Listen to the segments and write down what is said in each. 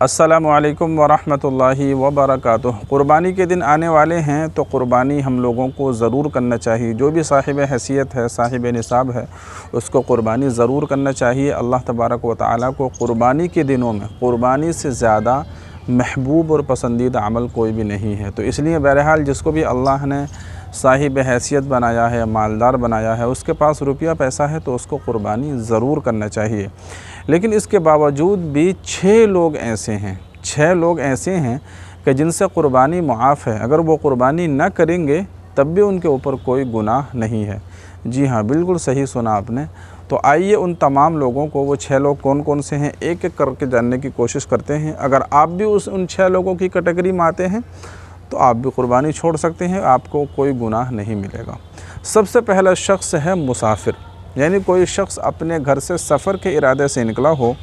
अस्सलामु अलैकुम वरहमतुल्लाहि वबरकातुह। क़ुरबानी के दिन आने वाले हैं तो क़ुरबानी हम लोगों को ज़रूर करना चाहिए। जो भी साहिब हैसियत है, साहिब निसाब है, उसको क़ुरबानी ज़रूर करना चाहिए। अल्लाह तबारक व तआला को क़ुरबानी के दिनों में क़ुरबानी से ज़्यादा महबूब और पसंदीदा अमल कोई भी नहीं है। तो इसलिए बहरहाल जिसको भी अल्लाह ने साहिब हैसियत बनाया है, मालदार बनाया है, उसके पास रुपया पैसा है तो उसको क़ुरबानी ज़रूर करना चाहिए। लेकिन इसके बावजूद भी 6 लोग ऐसे हैं कि जिनसे क़ुरबानी मुआफ़ है। अगर वो क़ुरबानी न करेंगे तब भी उनके ऊपर कोई गुनाह नहीं है। जी हाँ, बिल्कुल सही सुना आपने। तो आइए उन तमाम लोगों को, वो 6 लोग कौन कौन से हैं, एक एक करके जानने की कोशिश करते हैं। अगर आप भी उन 6 लोगों की कैटेगरी में आते हैं तो आप भी क़ुरबानी छोड़ सकते हैं, आपको कोई गुनाह नहीं मिलेगा। सबसे पहला शख्स है मुसाफिर, यानी कोई शख्स अपने घर से सफ़र के इरादे से निकला हो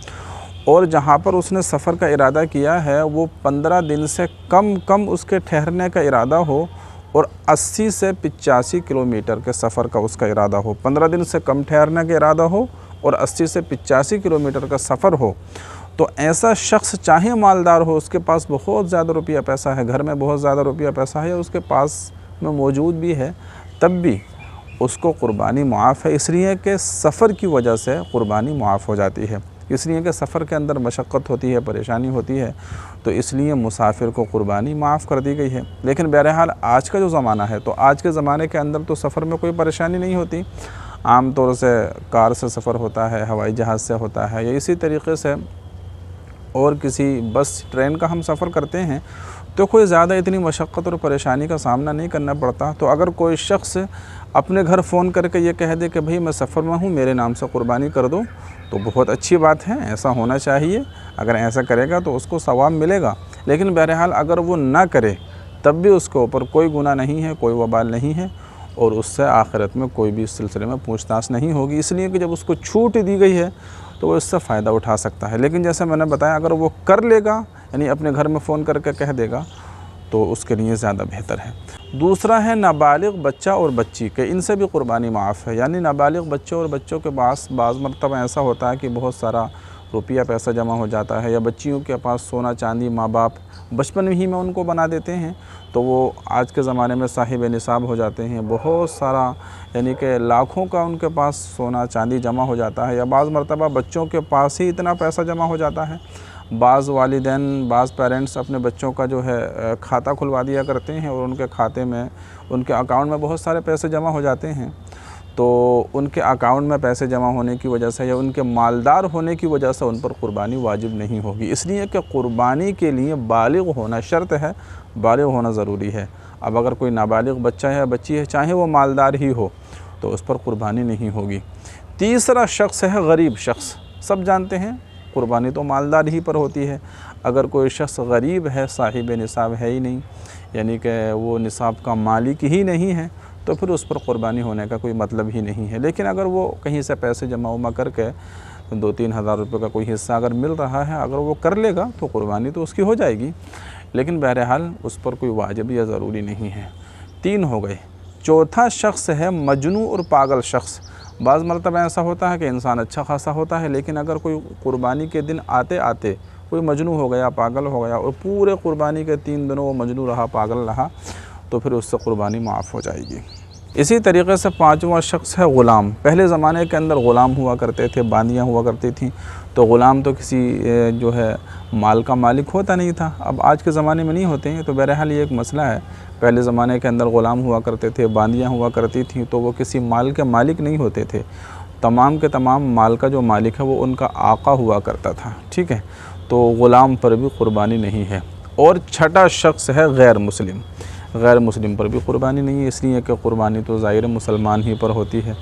और जहाँ पर उसने सफ़र का इरादा किया है वो 15 दिन से कम उसके ठहरने का इरादा हो और 80 से 85 किलोमीटर के सफ़र का उसका इरादा हो। 15 दिन से कम ठहरने का इरादा हो और 80 से 85 किलोमीटर का सफ़र हो, तो ऐसा शख्स चाहे मालदार हो, उसके पास बहुत ज़्यादा रुपया पैसा है, घर में बहुत ज़्यादा रुपया पैसा है, उसके पास में मौजूद भी है, तब भी उसको क़ुरबानी मुआफ़ है। इसलिए कि सफ़र की वजह से क़ुरबानी मुआफ़ हो जाती है, इसलिए कि सफ़र के अंदर मशक्क़त होती है, परेशानी होती है, तो इसलिए मुसाफिर को क़ुरबानी माफ़ कर दी गई है। लेकिन बहरहाल आज का जो ज़माना है, तो आज के ज़माने के अंदर तो सफ़र में कोई परेशानी नहीं होती। आम तौर से कार से सफ़र होता है, हवाई जहाज़ से होता है, या इसी तरीके से और किसी बस ट्रेन का हम सफ़र करते हैं तो कोई ज़्यादा इतनी मशक्क़त और परेशानी का सामना नहीं करना पड़ता। तो अगर कोई शख्स अपने घर फ़ोन करके ये कह दे कि भाई मैं सफ़र में हूँ, मेरे नाम से क़ुरबानी कर दो, तो बहुत अच्छी बात है, ऐसा होना चाहिए। अगर ऐसा करेगा तो उसको सवाब मिलेगा। लेकिन बहरहाल अगर वो ना करे तब भी उसके ऊपर कोई गुनाह नहीं है, कोई वबाल नहीं है और उससे आखिरत में कोई भी इस सिलसिले में पूछताछ नहीं होगी। इसलिए कि जब उसको छूट दी गई है तो वो इससे फ़ायदा उठा सकता है। लेकिन जैसे मैंने बताया, अगर वो कर लेगा, यानी अपने घर में फ़ोन करके कह देगा, तो उसके लिए ज़्यादा बेहतर है। दूसरा है नाबालिग बच्चा और बच्ची के, इनसे भी क़ुरबानी माफ़ है। यानी नाबालिग बच्चों और बच्चों के पास बाज़ मरतबा ऐसा होता है कि बहुत सारा रुपया पैसा जमा हो जाता है, या बच्चियों के पास सोना चांदी माँ बाप बचपन ही में उनको बना देते हैं, तो वो आज के ज़माने में साहिब निसाब हो जाते हैं। बहुत सारा, यानी कि लाखों का उनके पास सोना चांदी जमा हो जाता है, या बाज़ मरतबा बच्चों के पास ही इतना पैसा जमा हो जाता है। बाज़ वालिदैन, बाज़ पेरेंट्स अपने बच्चों का जो है खाता खुलवा दिया करते हैं और उनके खाते में, उनके अकाउंट में बहुत सारे पैसे जमा हो जाते हैं। तो उनके अकाउंट में पैसे जमा होने की वजह से या उनके मालदार होने की वजह से उन पर क़ुरबानी वाजिब नहीं होगी। इसलिए कि क़ुरबानी के लिए बालिग होना शर्त है, बालिग होना ज़रूरी है। अब अगर कोई नाबालिग बच्चा है या बच्ची है, चाहे वो मालदार ही हो, तो उस पर क़ुरबानी नहीं होगी। तीसरा शख्स है गरीब शख्स। सब जानते हैं क़ुरबानी तो मालदार ही पर होती है। अगर कोई शख्स गरीब है, साहिब निसाब है ही नहीं, यानी कि वो निसाब का मालिक ही नहीं है, तो फिर उस पर क़ुरबानी होने का कोई मतलब ही नहीं है। लेकिन अगर वो कहीं से पैसे जमा करके 2-3 हज़ार रुपये का कोई हिस्सा अगर मिल रहा है, अगर वो कर लेगा तो क़ुरबानी तो उसकी हो जाएगी। लेकिन बहरहाल उस पर कोई वाजिब या ज़रूरी नहीं है। 3 हो गए। चौथा शख्स है मजनू और पागल शख्स। बाज़ मरतबा ऐसा होता है कि इंसान अच्छा खासा होता है, लेकिन अगर कोई क़ुरबानी के दिन आते आते कोई मजनू हो गया, पागल हो गया, और पूरे क़ुरबानी के 3 दिनों वो मजनू रहा, पागल रहा, तो फिर उससे क़ुरबानी माफ़ हो जाएगी। इसी तरीके से 5वां शख्स है ग़ुलाम। पहले ज़माने के अंदर ग़ुलाम हुआ करते थे, बांदियाँ हुआ करती थीं, तो ग़ुलाम तो किसी जो है माल का मालिक होता नहीं था। अब आज के ज़माने में नहीं होते हैं, तो बहरहाल ये एक मसला है। पहले ज़माने के अंदर ग़ुलाम हुआ करते थे, बांदियाँ हुआ करती थीं, तो वो किसी माल के मालिक नहीं होते थे। तमाम के तमाम माल का जो मालिक है वो उनका आका हुआ करता था, ठीक है। तो ग़ुलाम पर भी क़ुरबानी नहीं है। और छठा शख्स है गैर मुस्लिम। गैर मुस्लिम पर भी क़ुरबानी नहीं है, इसलिए कि क़ुरबानी तो ज़ाहिर मुसलमान ही पर होती है,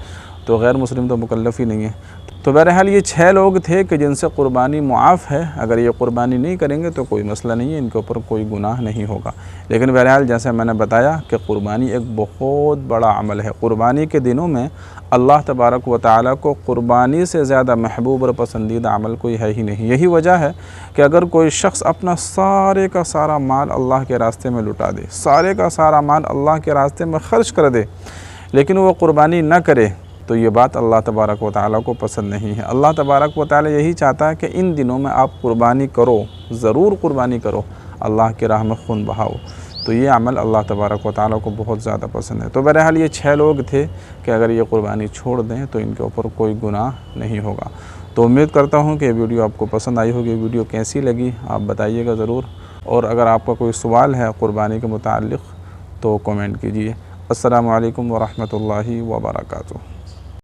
तो गैर मुस्लिम तो मुकल्लफ़ ही नहीं है। तो बहरहाल ये 6 लोग थे कि जिनसे क़ुरबानी मुआफ़ है। अगर ये क़ुरबानी नहीं करेंगे तो कोई मसला नहीं है, इनके ऊपर कोई गुनाह नहीं होगा। लेकिन बहरहाल जैसे मैंने बताया कि क़ुरबानी एक बहुत बड़ा अमल है। क़ुरबानी के दिनों में अल्लाह तबारक व तआला को क़ुरबानी से ज़्यादा महबूब और पसंदीदा अमल कोई है ही नहीं। यही वजह है कि अगर कोई शख्स अपना सारे का सारा माल अल्लाह के रास्ते में लुटा दे, सारे का सारा माल अल्लाह के रास्ते में ख़र्च कर दे, लेकिन वो क़ुरबानी न करे, तो ये बात अल्लाह तबारक व तआला को पसंद नहीं है। अल्लाह तबारक व तआला यही चाहता है कि इन दिनों में आप कुर्बानी करो, ज़रूर कुर्बानी करो, अल्लाह की राह में खून बहाओ। तो ये अमल अल्लाह तबारक व तआला को बहुत ज़्यादा पसंद है। तो बहरहाल ये 6 लोग थे कि अगर ये कुर्बानी छोड़ दें तो इनके ऊपर कोई गुनाह नहीं होगा। तो उम्मीद करता हूँ कि वीडियो आपको पसंद आई होगी। वीडियो कैसी लगी आप बताइएगा ज़रूर, और अगर आपका कोई सवाल है कुर्बानी के मुताल्लिक़ तो कमेंट कीजिए। अस्सलामु अलैकुम व रहमतुल्लाहि व बरकातुहू।